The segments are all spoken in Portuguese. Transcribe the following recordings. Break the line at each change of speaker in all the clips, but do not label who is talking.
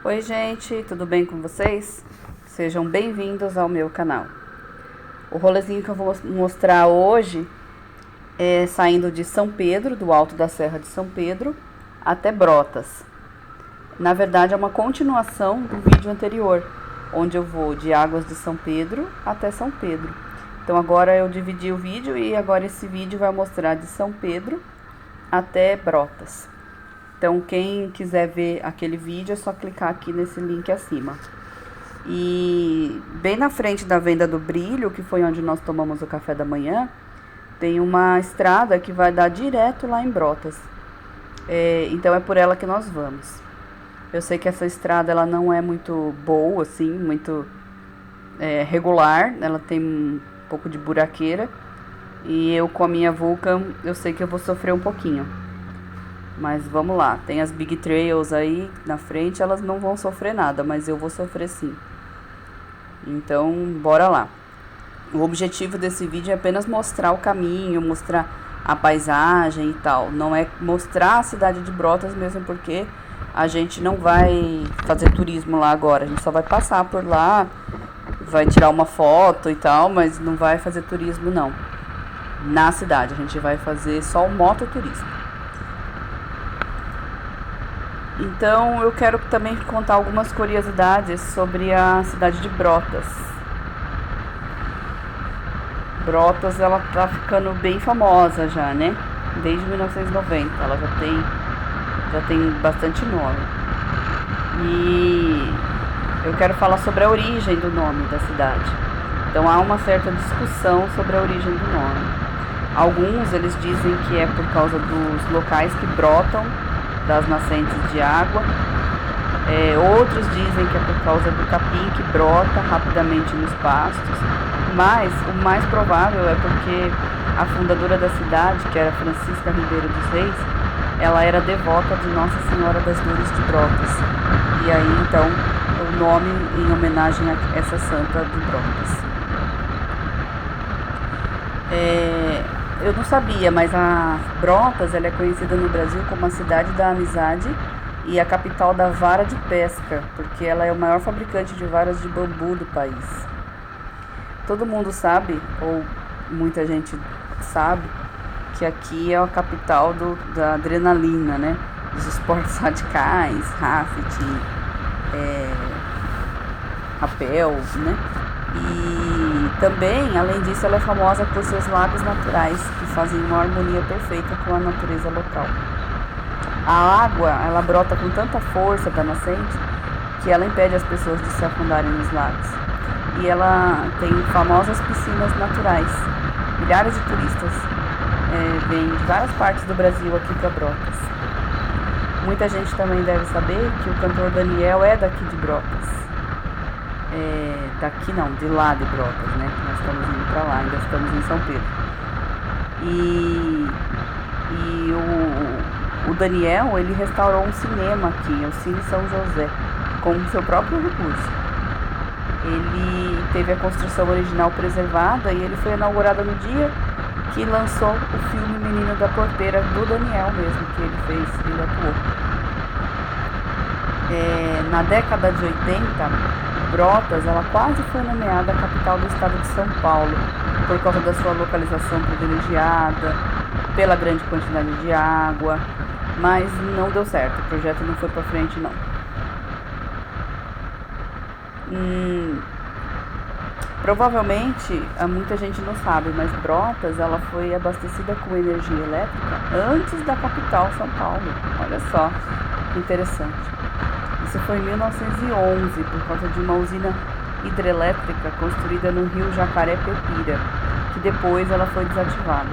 Oi gente, tudo bem com vocês? Sejam bem-vindos ao meu canal. O rolezinho que eu vou mostrar hoje é saindo de São Pedro, do alto da Serra de São Pedro, até Brotas. Na verdade é uma continuação do vídeo anterior, onde eu vou de Águas de São Pedro até São Pedro. Então agora eu dividi o vídeo e agora esse vídeo vai mostrar de São Pedro até Brotas. Então, quem quiser ver aquele vídeo, é só clicar aqui nesse link acima. E bem na frente da Venda do Brilho, que foi onde nós tomamos o café da manhã, tem uma estrada que vai dar direto lá em Brotas. Então, é por ela que nós vamos. Eu sei que essa estrada ela não é muito boa, assim, muito regular. Ela tem um pouco de buraqueira. E eu, com a minha Vulcan, eu sei que eu vou sofrer um pouquinho. Mas vamos lá, tem as Big Trails aí na frente, elas não vão sofrer nada, mas eu vou sofrer sim. Então, bora lá. O objetivo desse vídeo é apenas mostrar o caminho, mostrar a paisagem e tal. Não é mostrar a cidade de Brotas mesmo, porque a gente não vai fazer turismo lá agora. A gente só vai passar por lá, vai tirar uma foto e tal, mas não vai fazer turismo não. Na cidade, a gente vai fazer só o mototurismo. Então, eu quero também contar algumas curiosidades sobre a cidade de Brotas. Brotas, ela tá ficando bem famosa já, né? Desde 1990, ela já tem bastante nome. E eu quero falar sobre a origem do nome da cidade. Então, há uma certa discussão sobre a origem do nome. Alguns, eles dizem que é por causa dos locais que brotam das nascentes de água. Outros dizem que é por causa do capim que brota rapidamente nos pastos, mas o mais provável é porque a fundadora da cidade, que era Francisca Ribeiro dos Reis, ela era devota de Nossa Senhora das Dores de Brotas, e aí então o nome em homenagem a essa santa de Brotas. Eu não sabia, mas a Brotas ela é conhecida no Brasil como a cidade da amizade e a capital da vara de pesca, porque ela é o maior fabricante de varas de bambu do país. Todo mundo sabe, ou muita gente sabe, que aqui é a capital da adrenalina, né? Dos esportes radicais, rafting, rapel, né? E também, além disso, ela é famosa por seus lagos naturais, que fazem uma harmonia perfeita com a natureza local. A água, ela brota com tanta força da nascente, que ela impede as pessoas de se afundarem nos lagos. E ela tem famosas piscinas naturais. Milhares de turistas vêm de várias partes do Brasil aqui para Brotas. Muita gente também deve saber que o cantor Daniel é daqui de Brotas. Daqui não, de lá de Brotas, né? Nós estamos indo para lá, ainda estamos em São Pedro. E o Daniel, ele restaurou um cinema aqui, o Cine São José, com o seu próprio recurso. Ele teve a construção original preservada e ele foi inaugurado no dia que lançou o filme Menino da Porteira, do Daniel mesmo, que ele fez, ele atuou. Na década de 80, Brotas, ela quase foi nomeada a capital do estado de São Paulo, por causa da sua localização privilegiada, pela grande quantidade de água, mas não deu certo, o projeto não foi para frente não. Provavelmente, muita gente não sabe, mas Brotas, ela foi abastecida com energia elétrica antes da capital, São Paulo. Olha só, que interessante. Isso foi em 1911, por causa de uma usina hidrelétrica construída no rio Jacaré-Pepira, que depois ela foi desativada.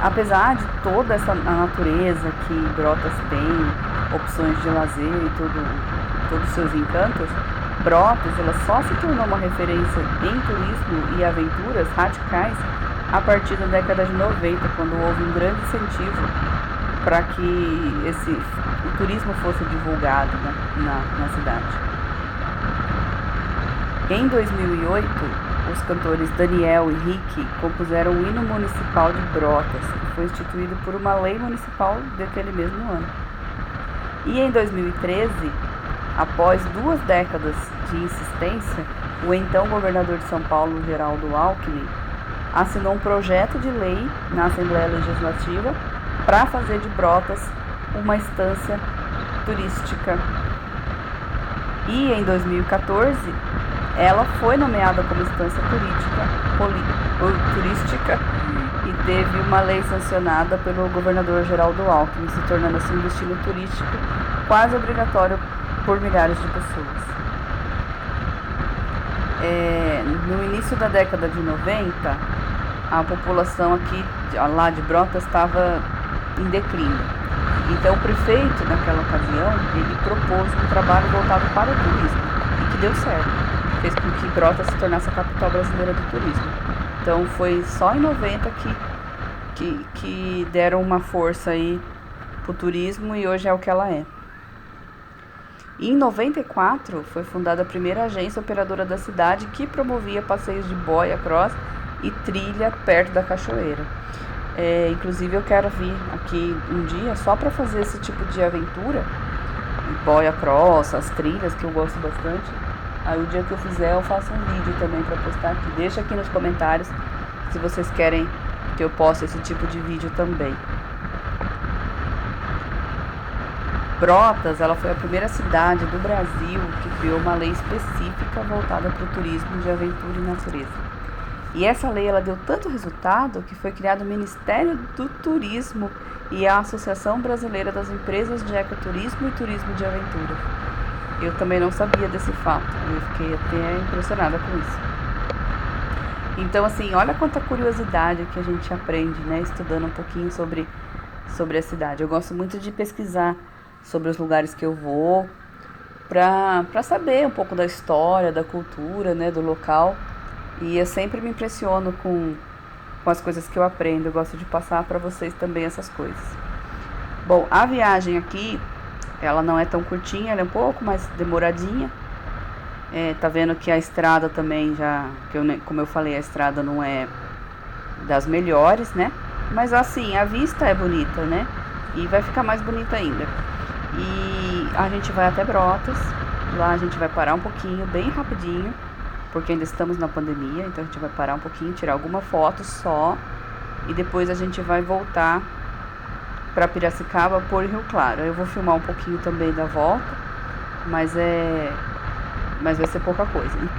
Apesar de toda essa natureza que Brotas tem, opções de lazer e todos os seus encantos, Brotas ela só se tornou uma referência em turismo e aventuras radicais a partir da década de 90, quando houve um grande incentivo para que o turismo fosse divulgado, né, na cidade. Em 2008, os cantores Daniel e Rick compuseram o hino municipal de Brotas, que foi instituído por uma lei municipal daquele mesmo ano. E em 2013, após 2 décadas de insistência, o então governador de São Paulo, Geraldo Alckmin, assinou um projeto de lei na Assembleia Legislativa para fazer de Brotas uma estância turística. E em 2014, ela foi nomeada como estância turística e teve uma lei sancionada pelo governador Geraldo Alckmin, se tornando assim um destino turístico quase obrigatório por milhares de pessoas. No início da década de 90, a população aqui lá de Brotas estava em declínio. Então o prefeito, naquela ocasião, ele propôs um trabalho voltado para o turismo e que deu certo. Fez com que Brotas se tornasse a capital brasileira do turismo. Então foi só em 90 que deram uma força aí pro turismo e hoje é o que ela é. E em 94 foi fundada a primeira agência operadora da cidade que promovia passeios de boia, cross e trilha perto da cachoeira. Inclusive eu quero vir aqui um dia só para fazer esse tipo de aventura, boia, cross, as trilhas que eu gosto bastante. Aí o dia que eu fizer eu faço um vídeo também para postar aqui. Deixa aqui nos comentários se vocês querem que eu poste esse tipo de vídeo também. Brotas, ela foi a primeira cidade do Brasil que criou uma lei específica voltada para o turismo de aventura e natureza. E essa lei ela deu tanto resultado que foi criado o Ministério do Turismo e a Associação Brasileira das Empresas de Ecoturismo e Turismo de Aventura. Eu também não sabia desse fato, eu fiquei até impressionada com isso. Então, assim, olha quanta curiosidade que a gente aprende, né, estudando um pouquinho sobre a cidade. Eu gosto muito de pesquisar sobre os lugares que eu vou, para saber um pouco da história, da cultura, né, do local. E eu sempre me impressiono com as coisas que eu aprendo. Eu gosto de passar para vocês também essas coisas. Bom, a viagem aqui, ela não é tão curtinha, ela é um pouco mais demoradinha. Tá vendo que a estrada também como eu falei, a estrada não é das melhores, né? Mas assim, a vista é bonita, né? E vai ficar mais bonita ainda. E a gente vai até Brotas, lá a gente vai parar um pouquinho, bem rapidinho, porque ainda estamos na pandemia, então a gente vai parar um pouquinho, tirar alguma foto só, e depois a gente vai voltar para Piracicaba por Rio Claro. Eu vou filmar um pouquinho também da volta, mas vai ser pouca coisa, hein?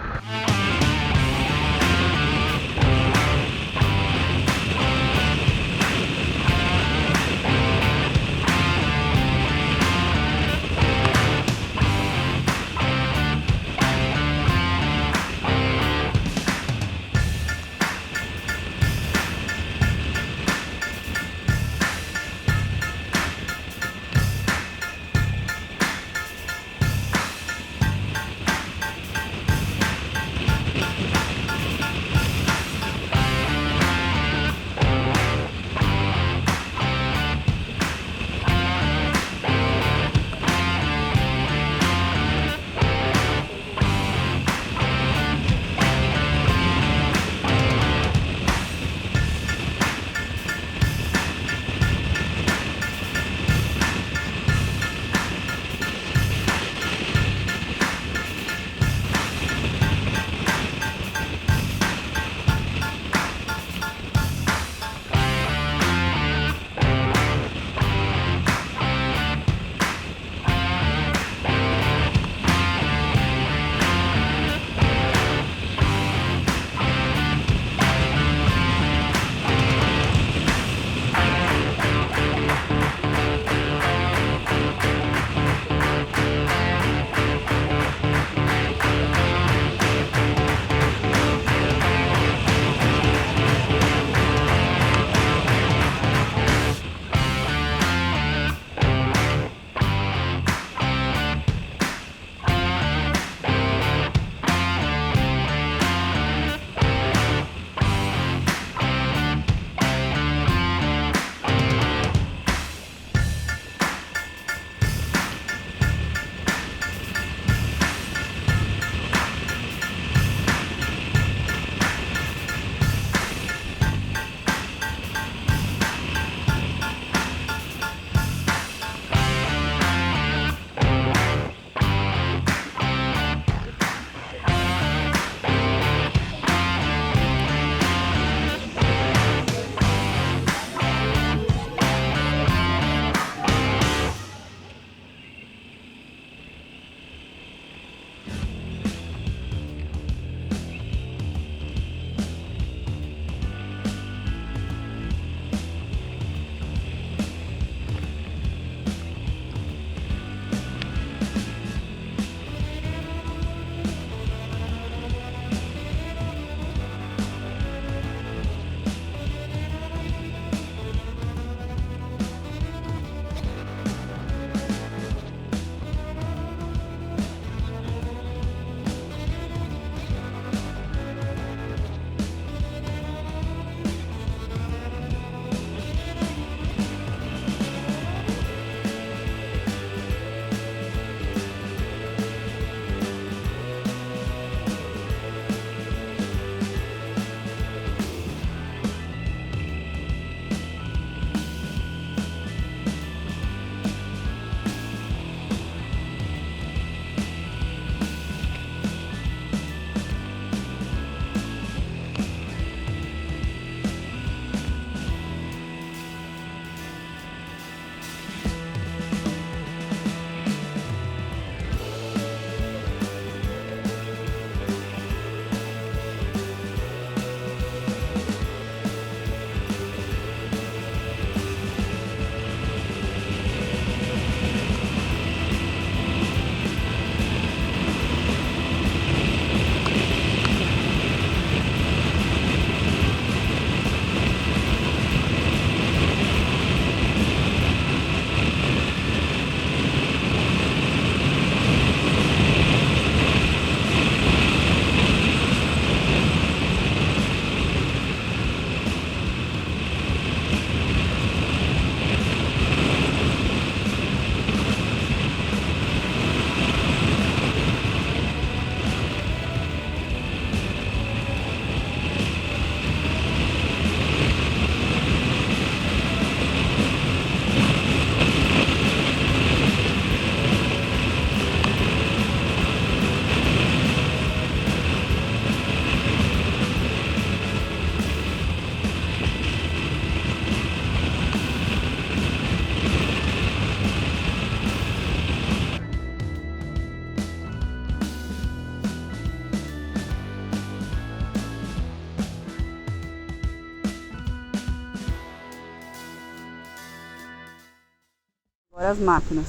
As máquinas.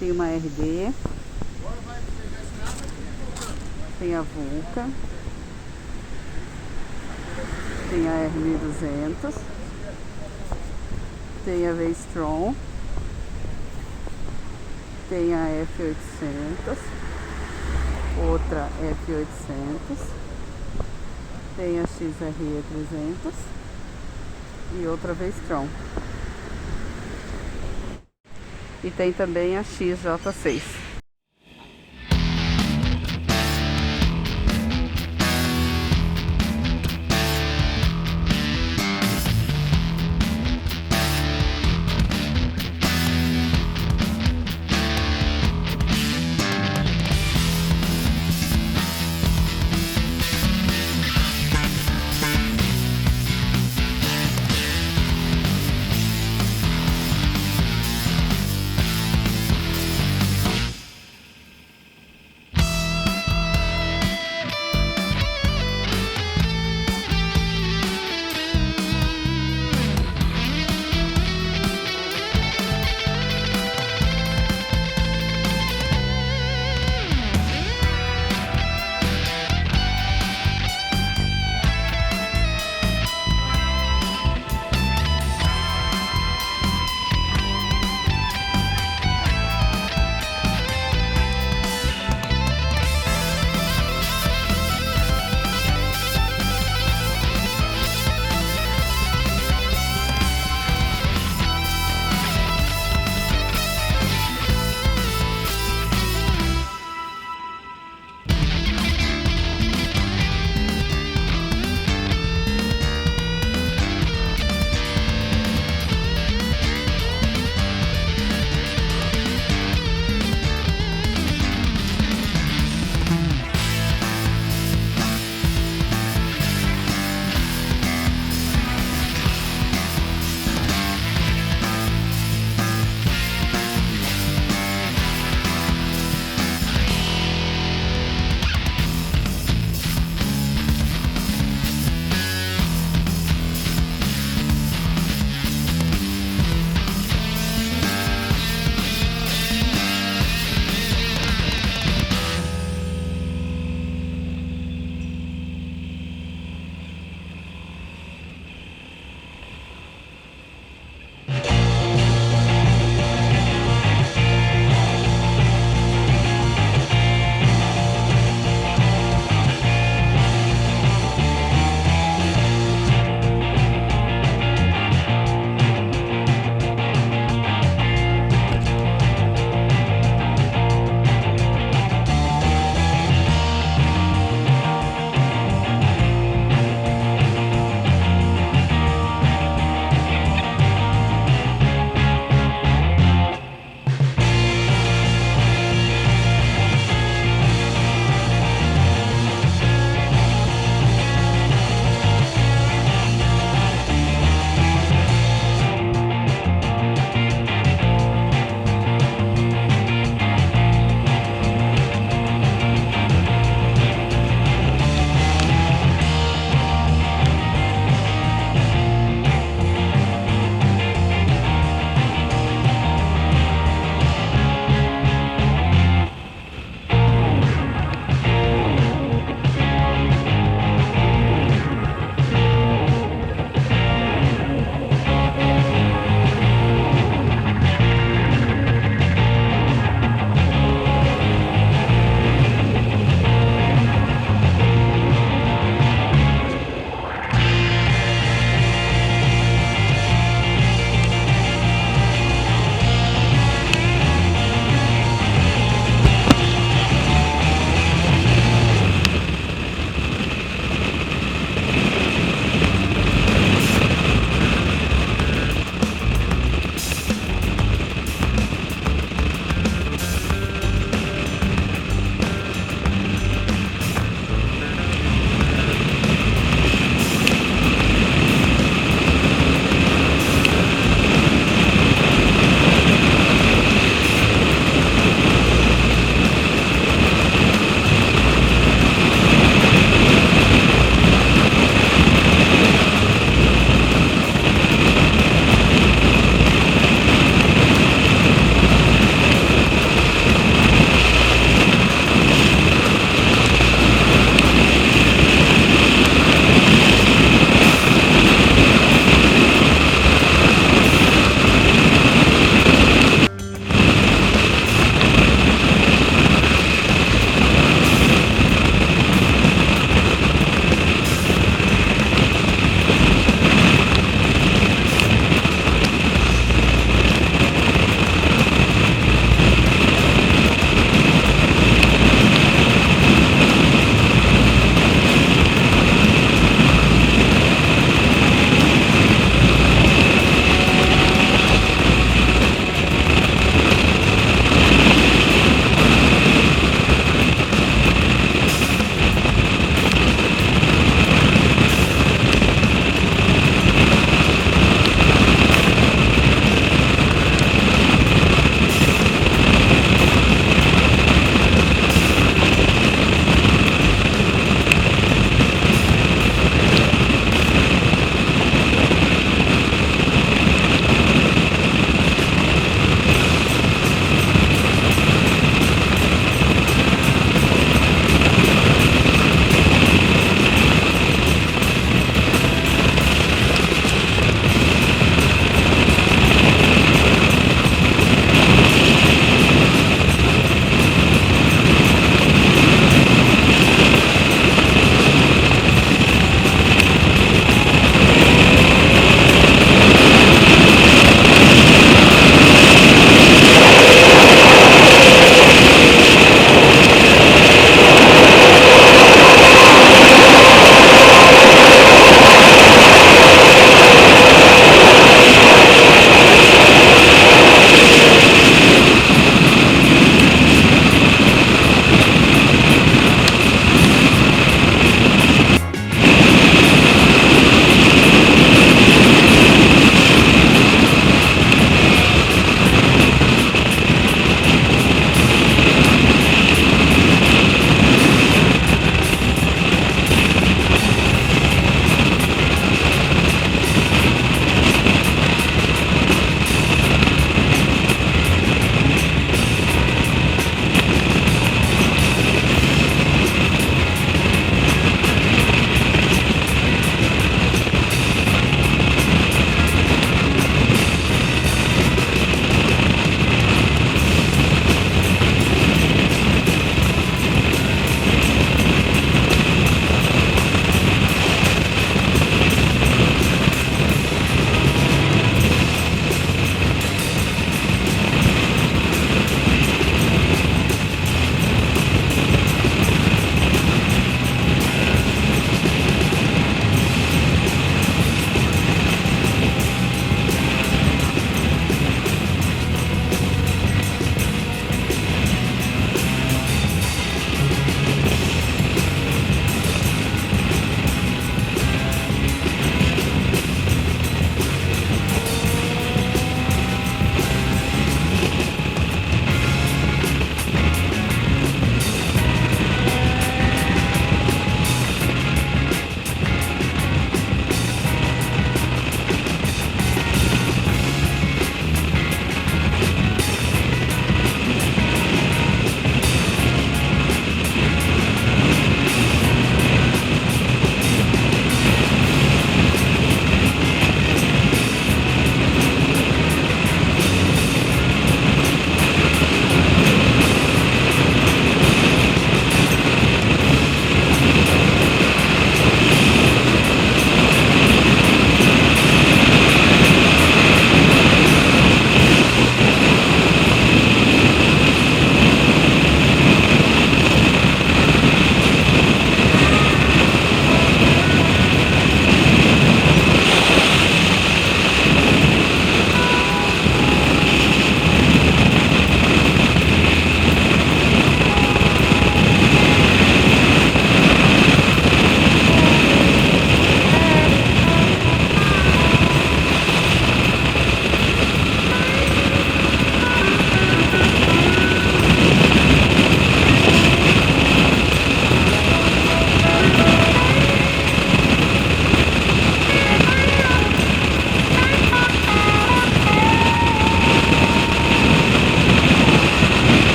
Tem uma RD. Tem a Vulca. Tem a R1200. Tem a V-Strom. Tem a F800. Outra F800. Tem a XRE300. E outra V-Strom. E tem também a XJ6.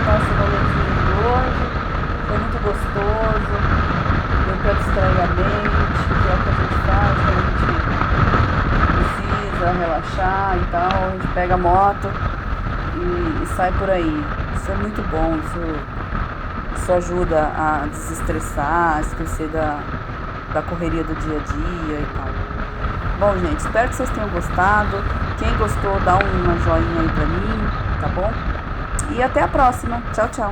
nosso rolezinho de hoje. Foi muito gostoso. Deu para distrair a mente, que é o que a gente faz quando a gente precisa relaxar e tal. A gente pega a moto e sai por aí. Isso é muito bom, isso ajuda a desestressar, a esquecer da correria do dia a dia e tal. Bom, gente, espero que vocês tenham gostado. Quem gostou, dá uma joinha aí pra mim, tá bom? E até a próxima. Tchau, tchau.